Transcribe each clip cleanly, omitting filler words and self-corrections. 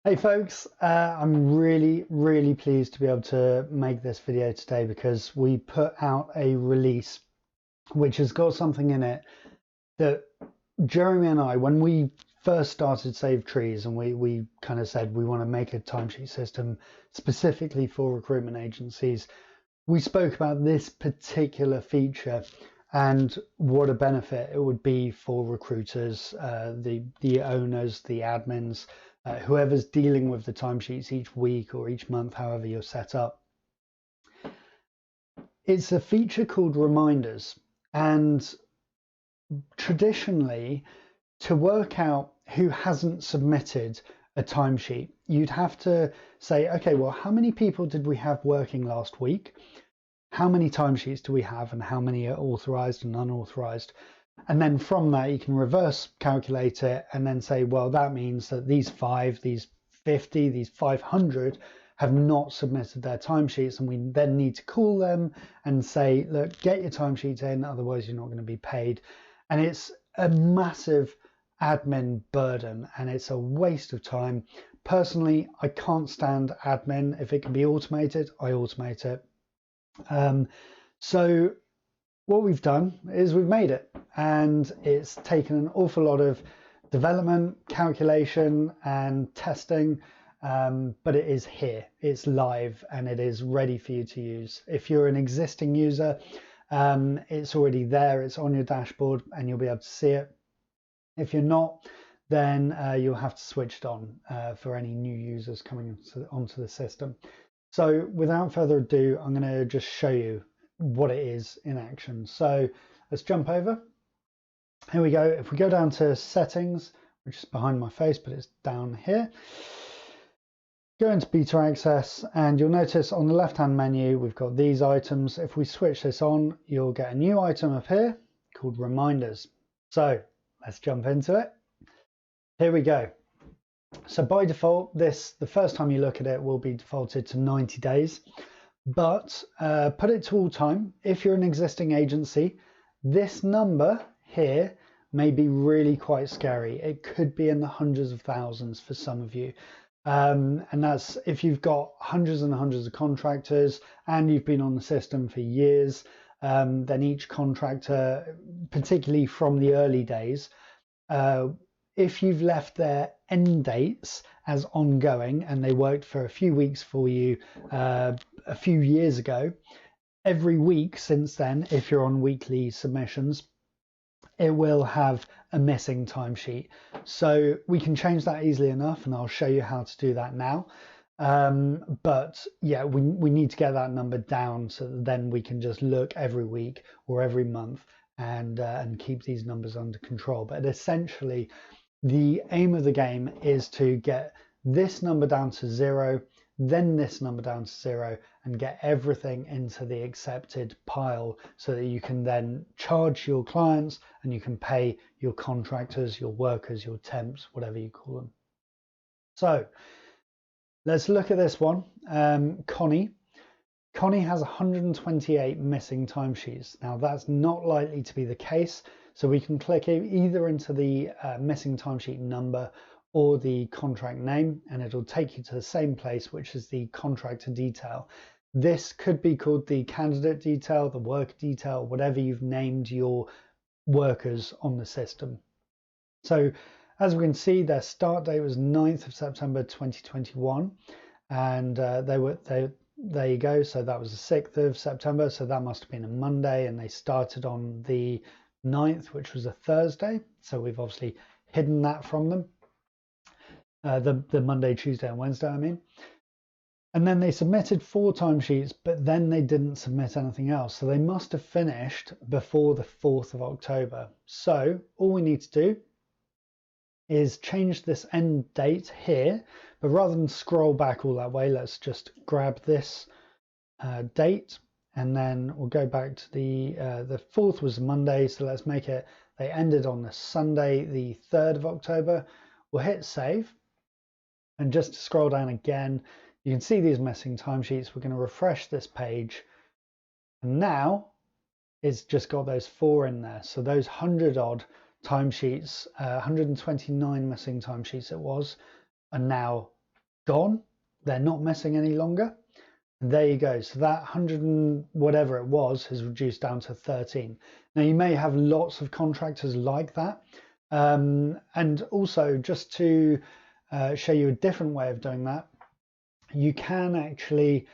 Hey folks, I'm really pleased to be able to make this video today because we put out a release which has got something in it that Jeremy and I, when we first started SaveTrees and we kind of said we want to make a timesheet system specifically for recruitment agencies, we spoke about this particular feature and what a benefit it would be for recruiters, the owners, the admins, whoever's dealing with the timesheets each week or each month, however you're set up. It's a feature called reminders, and traditionally, to work out who hasn't submitted a timesheet, you'd have to say, okay, well, how many people did we have working last week? How many timesheets do we have, and how many are authorized and unauthorized? And then from that, you can reverse calculate it and then say, well, that means that these 5, these 50, these 500 have not submitted their timesheets. And we then need to call them and say, look, get your timesheets in, otherwise you're not going to be paid. And it's a massive admin burden and it's a waste of time. Personally, I can't stand admin. If it can be automated, I automate it. So what we've done is we've made it, and it's taken an awful lot of development, calculation and testing, but it is here, it's live, and it is ready for you to use. If you're an existing user, it's already there, it's on your dashboard and you'll be able to see it. If you're not, then you'll have to switch it on for any new users coming onto the system. So without further ado, I'm going to just show you what it is in action. So let's jump over. Here we go. If we go down to settings, which is behind my face, but it's down here, go into beta access and you'll notice on the left hand menu we've got these items. If we switch this on, you'll get a new item up here called reminders. So let's jump into it. Here we go. So by default, the first time you look at it will be defaulted to 90 days, but put it to all time. If you're an existing agency, this number here may be really quite scary. It could be in the hundreds of thousands for some of you. And that's if you've got hundreds and hundreds of contractors and you've been on the system for years, then each contractor, particularly from the early days, if you've left their end dates as ongoing and they worked for a few weeks for you a few years ago, every week since then, if you're on weekly submissions, it will have a missing timesheet. So we can change that easily enough, and I'll show you how to do that now. But yeah, we need to get that number down so that then we can just look every week or every month and keep these numbers under control. But essentially, the aim of the game is to get this number down to 0, then this number down to 0, and get everything into the accepted pile so that you can then charge your clients and you can pay your contractors, your workers, your temps, whatever you call them. So let's look at this one. Connie has 128 missing timesheets. Now that's not likely to be the case. So we can click either into the missing timesheet number or the contract name, and it'll take you to the same place, which is the contractor detail. This could be called the candidate detail, the work detail, whatever you've named your workers on the system. So as we can see, their start date was 9th of September 2021, and there you go. So that was the 6th of September. So that must have been a Monday, and they started on the 9th, which was a Thursday. So we've obviously hidden that from them. The Monday, Tuesday and Wednesday, I mean. And then they submitted 4 timesheets, but then they didn't submit anything else. So they must have finished before the 4th of October. So all we need to do is change this end date here, but rather than scroll back all that way, let's just grab this date, and then we'll go back to the 4th was Monday, so let's make it, they ended on the Sunday, the 3rd of October. We'll hit save, and just to scroll down again, you can see these missing timesheets. We're going to refresh this page, and now it's just got those 4 in there. So those 100 odd timesheets, 129 missing timesheets it was, are now gone. They're not missing any longer. And there you go. So that 100 and whatever it was has reduced down to 13. Now you may have lots of contractors like that. And also just to show you a different way of doing that, you can actually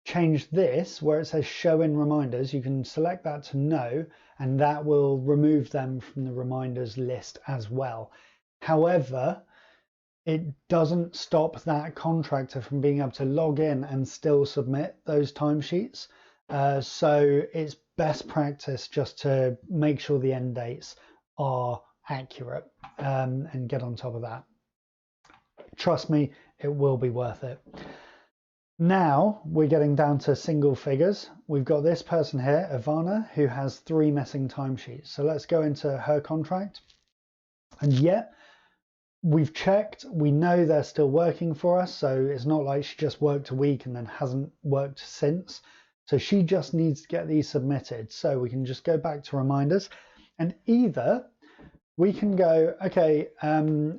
change this where it says show in reminders. You can select that to no, and that will remove them from the reminders list as well. However, it doesn't stop that contractor from being able to log in and still submit those timesheets. So it's best practice just to make sure the end dates are accurate and get on top of that. Trust me, it will be worth it. Now we're getting down to single figures. We've got this person here, Ivana, who has 3 missing timesheets. So let's go into her contract. And yet, we've checked, we know they're still working for us. So it's not like she just worked a week and then hasn't worked since. So she just needs to get these submitted. So we can just go back to reminders, and either we can go, okay,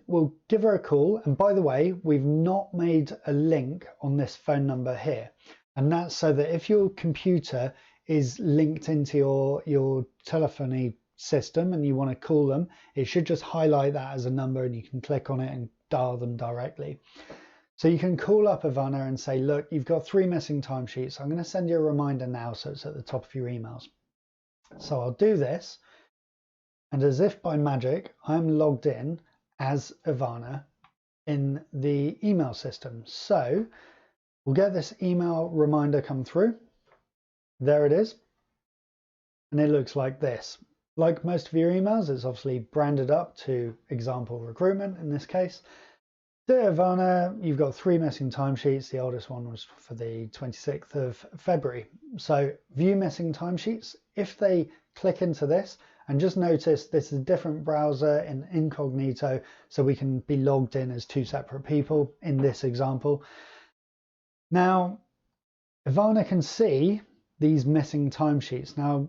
we'll give her a call. And by the way, we've not made a link on this phone number here. And that's so that if your computer is linked into your telephony system and you want to call them, it should just highlight that as a number and you can click on it and dial them directly. So you can call up Ivana and say, look, you've got 3 missing timesheets. I'm going to send you a reminder now so it's at the top of your emails. So I'll do this. And as if by magic, I'm logged in as Ivana in the email system. So we'll get this email reminder come through. There it is. And it looks like this. Like most of your emails, it's obviously branded up to example recruitment in this case. Dear Ivana, you've got 3 missing timesheets. The oldest one was for the 26th of February. So view missing timesheets. If they click into this, and just notice this is a different browser in incognito, so we can be logged in as 2 separate people in this example. Now, Ivana can see these missing timesheets. Now,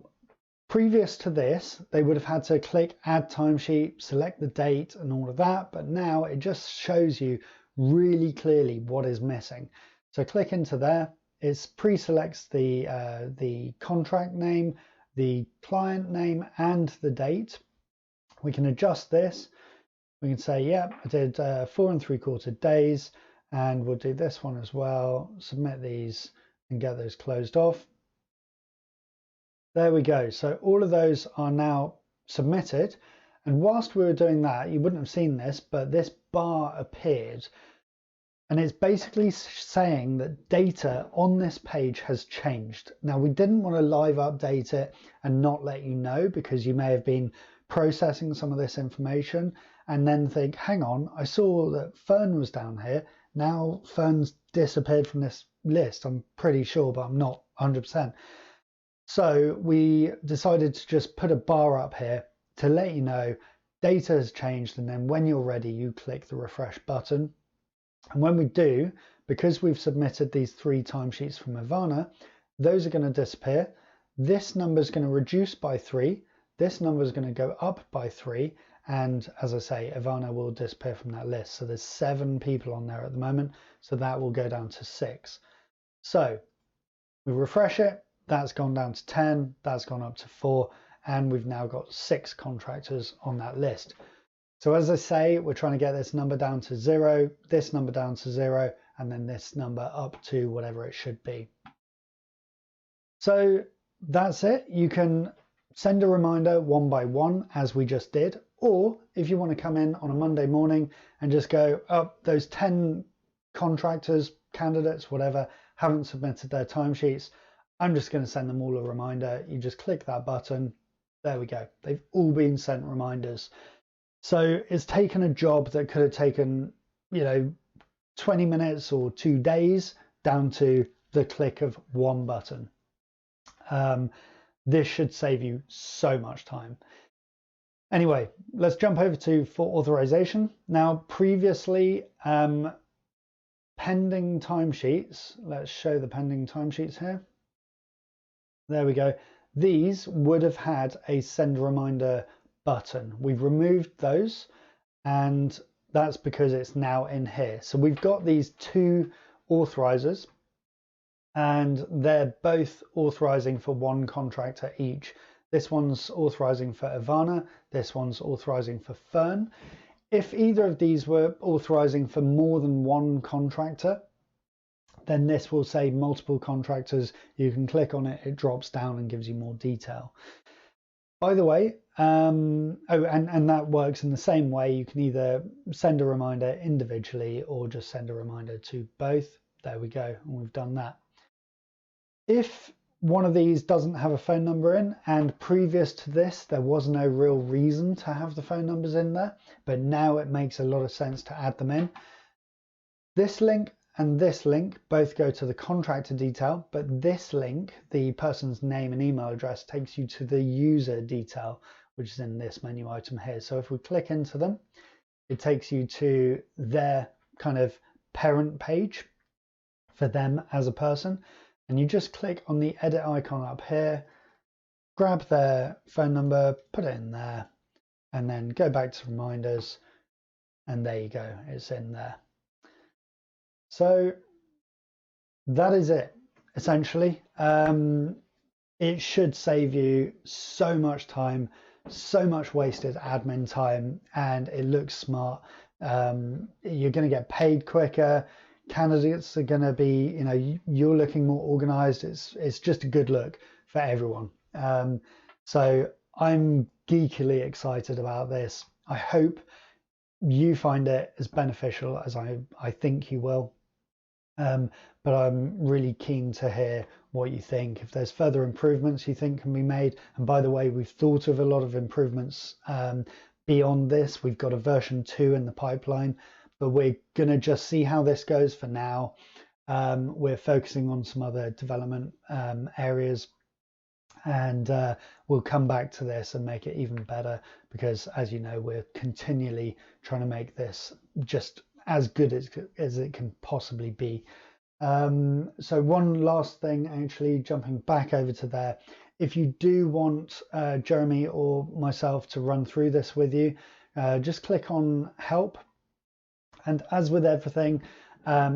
previous to this, they would have had to click add timesheet, select the date and all of that, but now it just shows you really clearly what is missing. So click into there, it pre-selects the contract name, the client name and the date. We can adjust this. We can say, yeah, I did 4 3/4 days, and we'll do this one as well. Submit these and get those closed off. There we go. So all of those are now submitted. And whilst we were doing that, you wouldn't have seen this, but this bar appeared. And it's basically saying that data on this page has changed. Now, we didn't want to live update it and not let you know, because you may have been processing some of this information and then think, hang on, I saw that Fern was down here. Now Fern's disappeared from this list. I'm pretty sure, but I'm not 100%. So we decided to just put a bar up here to let you know data has changed. And then when you're ready, you click the refresh button. And when we do, because we've submitted these 3 timesheets from Ivana, those are going to disappear. This number is going to reduce by 3. This number is going to go up by 3. And as I say, Ivana will disappear from that list. So there's 7 people on there at the moment. So that will go down to 6. So we refresh it. That's gone down to 10. That's gone up to 4. And we've now got 6 contractors on that list. So as I say, we're trying to get this number down to 0, this number down to 0, and then this number up to whatever it should be. So that's it. You can send a reminder 1 by 1 as we just did, or if you want to come in on a Monday morning and just go, oh, those 10 contractors, candidates, whatever, haven't submitted their timesheets, I'm just going to send them all a reminder. You just click that button. There we go. They've all been sent reminders. So it's taken a job that could have taken, 20 minutes or 2 days down to the click of 1 button. This should save you so much time. Anyway, let's jump over to for authorization. Now, previously, pending timesheets. Let's show the pending timesheets here. There we go. These would have had a send reminder button. We've removed those, and That's because it's now in here. So we've got these two authorizers, and they're both authorizing for one contractor each. This one's authorizing for Ivana, this one's authorizing for Fern. If either of these were authorizing for more than one contractor, then this will say multiple contractors. You can click on it, it drops down and gives you more detail. By the way, and that works in the same way. You can either send a reminder individually or just send a reminder to both. There we go, and we've done that. If one of these doesn't have a phone number in, and previous to this there was no real reason to have the phone numbers in there, but now it makes a lot of sense to add them in. This link and this link both go to the contractor detail, but this link, the person's name and email address, takes you to the user detail, which is in this menu item here. So if we click into them, it takes you to their kind of parent page for them as a person. And you just click on the edit icon up here, grab their phone number, put it in there, and then go back to reminders. And there you go, it's in there. So that is it, essentially. It should save you so much time, so much wasted admin time, and it looks smart. You're going to get paid quicker. Candidates are going to be, you're looking more organized. It's just a good look for everyone. So I'm geekily excited about this. I hope you find it as beneficial as I think you will. But I'm really keen to hear what you think. If there's further improvements you think can be made, and by the way, we've thought of a lot of improvements beyond this. We've got a version 2 in the pipeline, but we're going to just see how this goes for now. We're focusing on some other development areas, and we'll come back to this and make it even better, because as you know, we're continually trying to make this just as good as it can possibly be. So one last thing, actually jumping back over to there, if you do want Jeremy or myself to run through this with you, just click on help. And as with everything,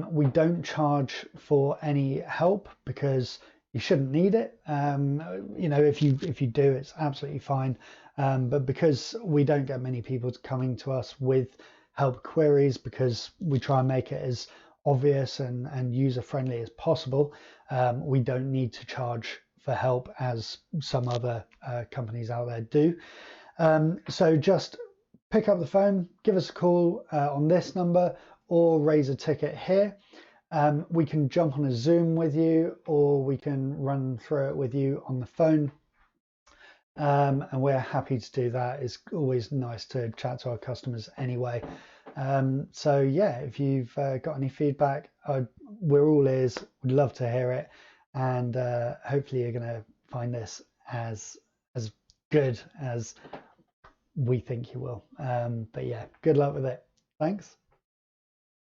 we don't charge for any help because you shouldn't need it. If you do, it's absolutely fine. But because we don't get many people coming to us with help queries, because we try and make it as obvious and user-friendly as possible, we don't need to charge for help as some other companies out there do. So just pick up the phone, give us a call on this number, or raise a ticket here. We can jump on a Zoom with you, or we can run through it with you on the phone. And we're happy to do that. It's always nice to chat to our customers anyway. So yeah, if you've got any feedback, we're all ears. We'd love to hear it, and hopefully you're going to find this as good as we think you will. But yeah, good luck with it. Thanks.